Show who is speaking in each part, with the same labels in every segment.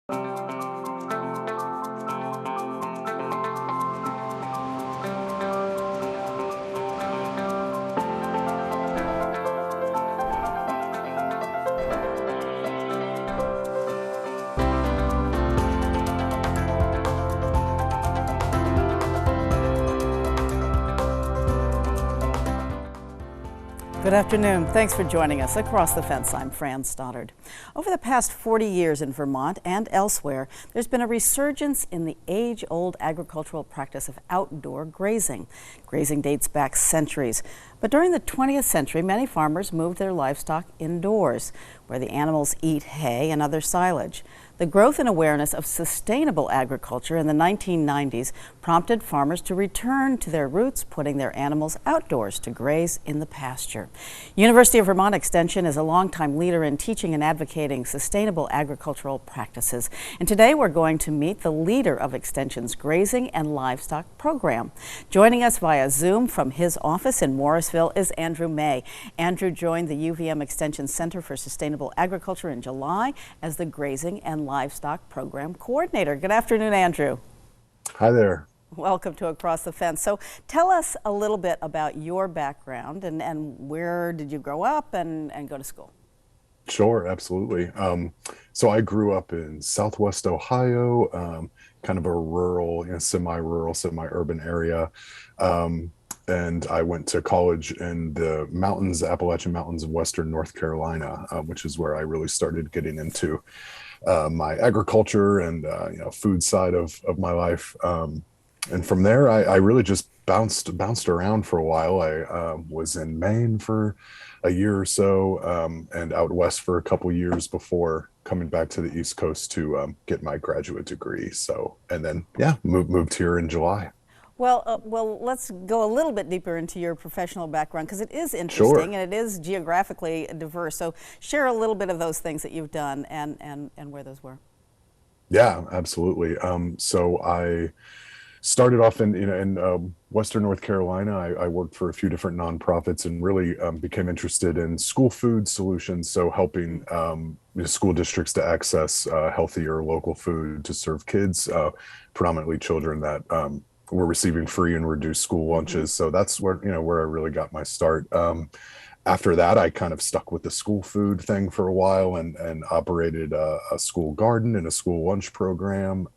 Speaker 1: Good afternoon. Thanks for joining us. Across the Fence, I'm Fran Stoddard. Over the past 40 years in Vermont and elsewhere, there's been a resurgence in the age-old agricultural practice of outdoor grazing. Grazing dates back centuries. But during the 20th century, many farmers moved their livestock indoors, where the animals eat hay and other silage. The growth and awareness of sustainable agriculture in the 1990s prompted farmers to return to their roots, putting their animals outdoors to graze in the pasture. University of Vermont Extension is a longtime leader in teaching and advocating sustainable agricultural practices. And today we're going to meet the leader of Extension's Grazing and Livestock program. Joining us via Zoom from his office in Morrisville is Andrew May. Andrew joined the UVM Extension Center for Sustainable Agriculture in July as the Grazing and Livestock Program Coordinator. Good afternoon, Andrew.
Speaker 2: Hi there.
Speaker 1: Welcome to Across the Fence. So tell us a little bit about your background and where did you grow up and go to school?
Speaker 2: Sure, absolutely. So I grew up in Southwest Ohio, kind of a rural, semi-rural, semi-urban area. And I went to college in the mountains, Appalachian Mountains of Western North Carolina, which is where I really started getting into my agriculture and food side of my life. And from there, I really just bounced around for a while. I was in Maine for a year or so, and out west for a couple of years before coming back to the East Coast to get my graduate degree. So, and then moved here in July.
Speaker 1: Well, let's go a little bit deeper into your professional background because it is interesting.
Speaker 2: Sure.
Speaker 1: And it is geographically diverse. So share a little bit of those things that you've done and where those were.
Speaker 2: Yeah, absolutely. So I started off in Western North Carolina. I worked for a few different nonprofits and really became interested in school food solutions. So helping school districts to access healthier local food to serve kids, predominantly children that were receiving free and reduced school lunches. So that's where I really got my start. After that, I kind of stuck with the school food thing for a while and operated a school garden and a school lunch program.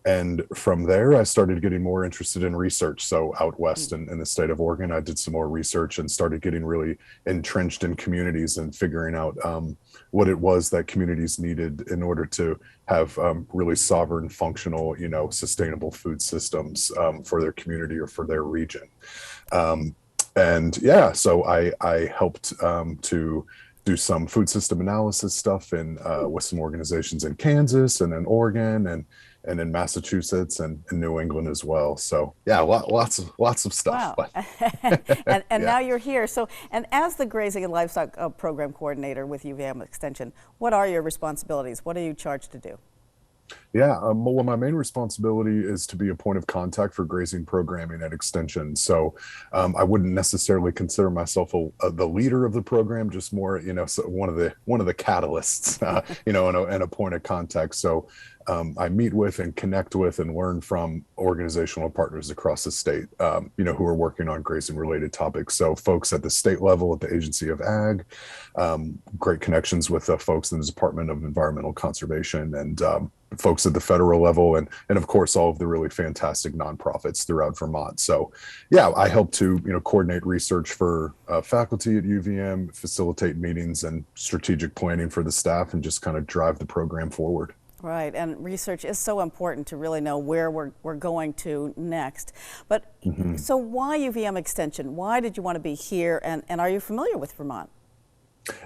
Speaker 2: And from there, I started getting more interested in research. So out west in the state of Oregon, I did some more research and started getting really entrenched in communities and figuring out what it was that communities needed in order to have really sovereign, functional, sustainable food systems for their community or for their region. So I helped to do some food system analysis stuff with some organizations in Kansas and in Oregon and in Massachusetts and in New England as well. So yeah, lots of stuff.
Speaker 1: Wow. And now you're here. So, and as the Grazing and Livestock Program Coordinator with UVM Extension, what are your responsibilities? What are you charged to do?
Speaker 2: Yeah, well, my main responsibility is to be a point of contact for grazing programming at Extension. So I wouldn't necessarily consider myself the leader of the program, just more, so one of the catalysts, and a point of contact. So I meet with and connect with and learn from organizational partners across the state, who are working on grazing related topics. So folks at the state level at the Agency of Ag, great connections with folks in the Department of Environmental Conservation and folks at the federal level and of course all of the really fantastic nonprofits throughout Vermont. So yeah, I help to coordinate research for faculty at UVM, facilitate meetings and strategic planning for the staff and just kind of drive the program forward.
Speaker 1: Right, and research is so important to really know where we're going to next. But so why UVM Extension? Why did you want to be here and are you familiar with Vermont?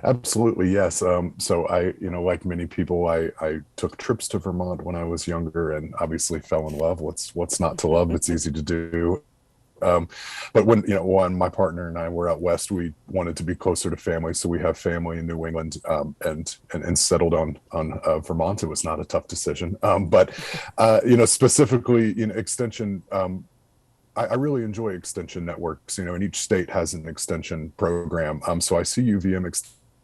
Speaker 2: Absolutely, yes. So I, like many people, I took trips to Vermont when I was younger and obviously fell in love. What's not to love? It's easy to do. But when my partner and I were out west, we wanted to be closer to family. So we have family in New England and settled on Vermont. It was not a tough decision. But specifically, Extension, I really enjoy extension networks, and each state has an extension program. So I see UVM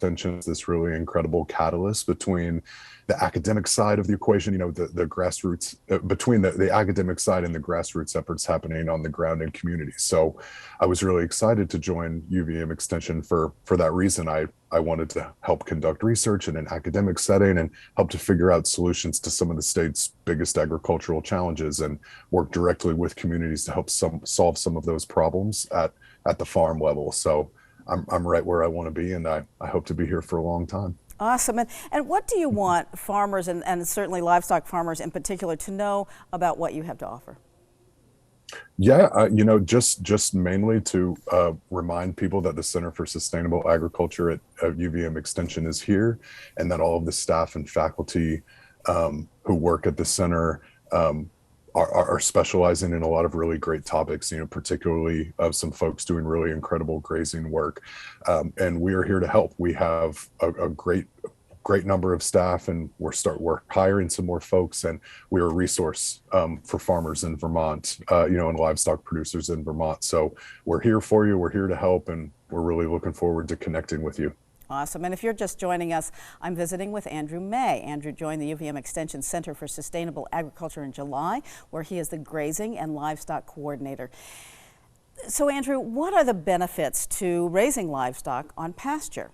Speaker 2: Extension is this really incredible catalyst between the academic side of the equation, the grassroots, between the academic side and the grassroots efforts happening on the ground in communities. So I was really excited to join UVM Extension for that reason. I wanted to help conduct research in an academic setting and help to figure out solutions to some of the state's biggest agricultural challenges and work directly with communities to help solve some of those problems at the farm level. So I'm right where I want to be, and I hope to be here for a long time.
Speaker 1: Awesome. And what do you want farmers and certainly livestock farmers in particular to know about what you have to offer?
Speaker 2: Yeah, just mainly to remind people that the Center for Sustainable Agriculture at UVM Extension is here, and that all of the staff and faculty who work at the center are specializing in a lot of really great topics, particularly some folks doing really incredible grazing work. And we are here to help. We have a great number of staff, and we're hiring some more folks, and we're a resource for farmers in Vermont, and livestock producers in Vermont. So we're here for you. We're here to help, and we're really looking forward to connecting with you.
Speaker 1: Awesome. And if you're just joining us, I'm visiting with Andrew May. Andrew joined the UVM Extension Center for Sustainable Agriculture in July, where he is the Grazing and Livestock Coordinator. So Andrew, what are the benefits to raising livestock on pasture?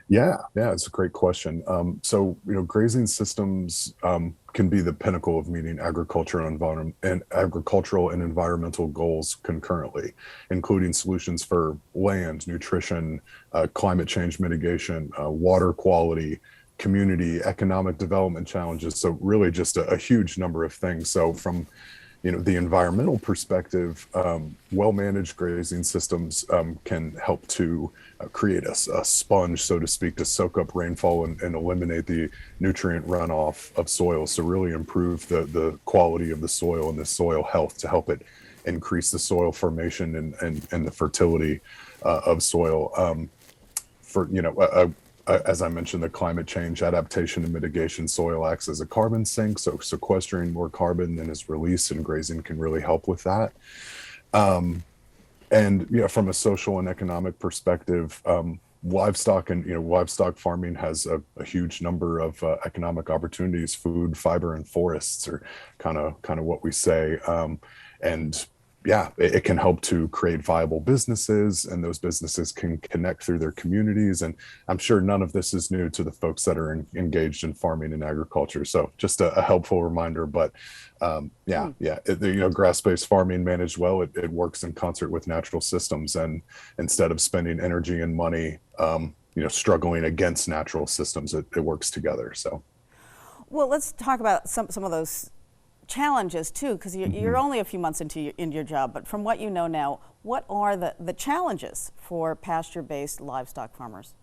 Speaker 2: Yeah, it's a great question. So, grazing systems can be the pinnacle of meeting agricultural and environmental goals concurrently, including solutions for land, nutrition, climate change mitigation, water quality, community, economic development challenges. So really just a huge number of things. So from the environmental perspective, well-managed grazing systems can help to create a sponge, so to speak, to soak up rainfall and eliminate the nutrient runoff of soil. So really improve the quality of the soil and the soil health to help it increase the soil formation and the fertility of soil. As I mentioned, the climate change adaptation and mitigation, soil acts as a carbon sink, so sequestering more carbon than is released, and grazing can really help with that. And from a social and economic perspective, livestock farming has a huge number of economic opportunities. Food, fiber, and forests are kind of what we say. And yeah, it can help to create viable businesses, and those businesses can connect through their communities. And I'm sure none of this is new to the folks that are engaged in farming and agriculture. So just a helpful reminder. But grass-based farming managed well, it works in concert with natural systems. And instead of spending energy and money, struggling against natural systems, it works together. So,
Speaker 1: well, let's talk about some of those challenges too, because you're only a few months into your job, but from what you know now, what are the challenges for pasture-based livestock farmers?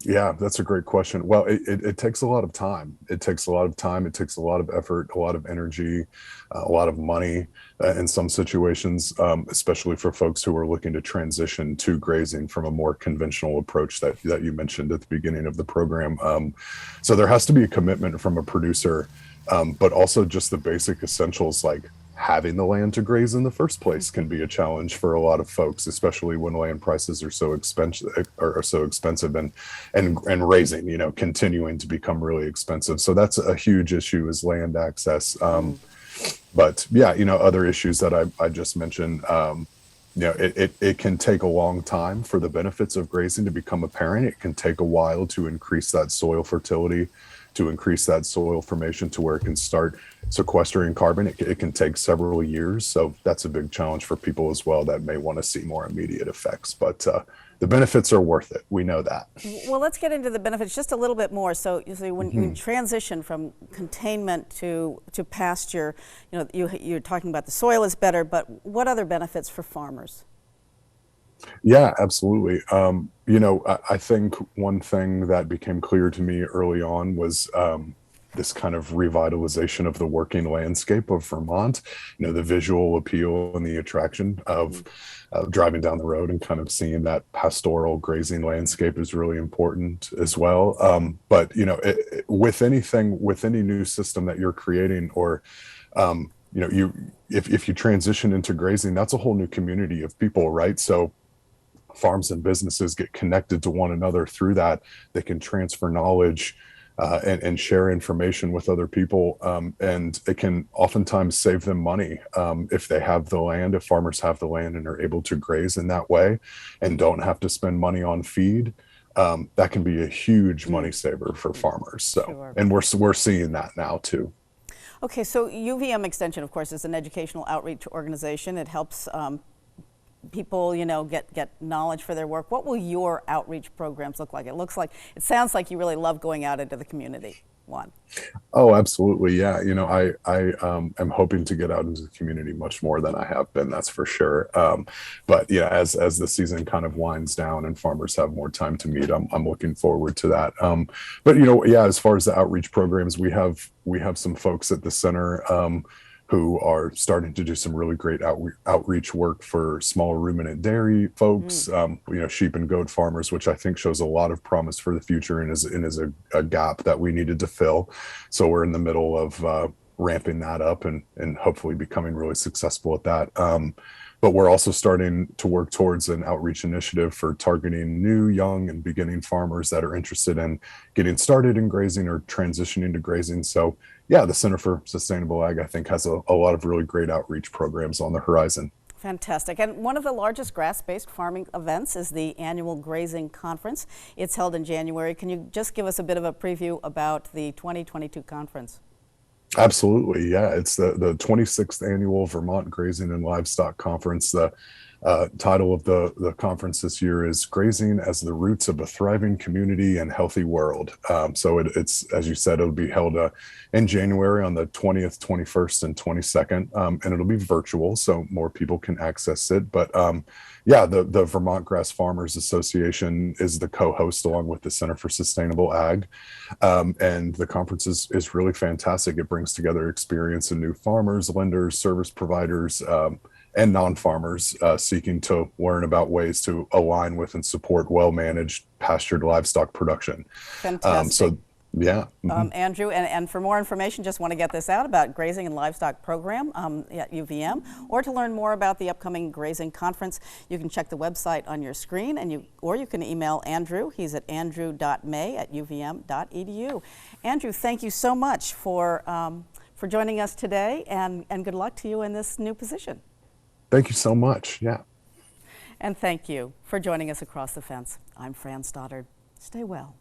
Speaker 2: Yeah, that's a great question. Well, it takes a lot of time. It takes a lot of time. It takes a lot of effort, a lot of energy, a lot of money in some situations, especially for folks who are looking to transition to grazing from a more conventional approach that you mentioned at the beginning of the program. So there has to be a commitment from a producer, but also just the basic essentials like having the land to graze in the first place can be a challenge for a lot of folks, especially when land prices are so expensive and raising, continuing to become really expensive. So that's a huge issue, is land access. But yeah, other issues that I just mentioned, it can take a long time for the benefits of grazing to become apparent. It can take a while to increase that soil fertility, to increase that soil formation to where it can start sequestering carbon. It can take several years. So that's a big challenge for people as well that may want to see more immediate effects. But the benefits are worth it. We know that.
Speaker 1: Well, let's get into the benefits just a little bit more. So you see, when you transition from containment to pasture, you're talking about the soil is better, but what other benefits for farmers?
Speaker 2: Yeah, absolutely. I think one thing that became clear to me early on was this kind of revitalization of the working landscape of Vermont. The visual appeal and the attraction of driving down the road and kind of seeing that pastoral grazing landscape is really important as well. But with any new system that you're creating, or if you transition into grazing, that's a whole new community of people, right? So farms and businesses get connected to one another through that. They can transfer knowledge and share information with other people. And it can oftentimes save them money if they have the land, if farmers have the land and are able to graze in that way and don't have to spend money on feed. That can be a huge money saver for farmers. So,
Speaker 1: Sure.
Speaker 2: and we're seeing that now too.
Speaker 1: Okay, so UVM Extension, of course, is an educational outreach organization. It helps people, get knowledge for their work. What will your outreach programs look like? It sounds like you really love going out into the community. One.
Speaker 2: Oh, absolutely. Yeah. I am hoping to get out into the community much more than I have been. That's for sure. But yeah, as the season kind of winds down and farmers have more time to meet, I'm looking forward to that. But yeah, as far as the outreach programs, we have some folks at the center who are starting to do some really great outreach work for small ruminant dairy folks, sheep and goat farmers, which I think shows a lot of promise for the future and is a gap that we needed to fill. So we're in the middle of ramping that up and hopefully becoming really successful at that. But we're also starting to work towards an outreach initiative for targeting new, young, and beginning farmers that are interested in getting started in grazing or transitioning to grazing. So yeah, the Center for Sustainable Ag, I think, has a lot of really great outreach programs on the horizon.
Speaker 1: Fantastic. And one of the largest grass-based farming events is the annual Grazing Conference. It's held in January. Can you just give us a bit of a preview about the 2022 conference?
Speaker 2: Absolutely. Yeah. It's the 26th annual Vermont Grazing and Livestock Conference. The title of the conference this year is Grazing as the Roots of a Thriving Community and Healthy World. So it's, as you said, it'll be held in January on the 20th, 21st, and 22nd. And it'll be virtual, so more people can access it. But yeah, the Vermont Grass Farmers Association is the co-host along with the Center for Sustainable Ag. And the conference is really fantastic. It brings together experience in new farmers, lenders, service providers, and non-farmers seeking to learn about ways to align with and support well-managed pastured livestock production.
Speaker 1: Fantastic.
Speaker 2: So yeah.
Speaker 1: Andrew, and for more information, just want to get this out about Grazing and Livestock Program at UVM, or to learn more about the upcoming Grazing Conference, you can check the website on your screen, or you can email Andrew. He's at andrew.may@uvm.edu. Andrew, thank you so much for joining us today, and good luck to you in this new position.
Speaker 2: Thank you so much. Yeah.
Speaker 1: And thank you for joining us across the fence. I'm Fran Stoddard. Stay well.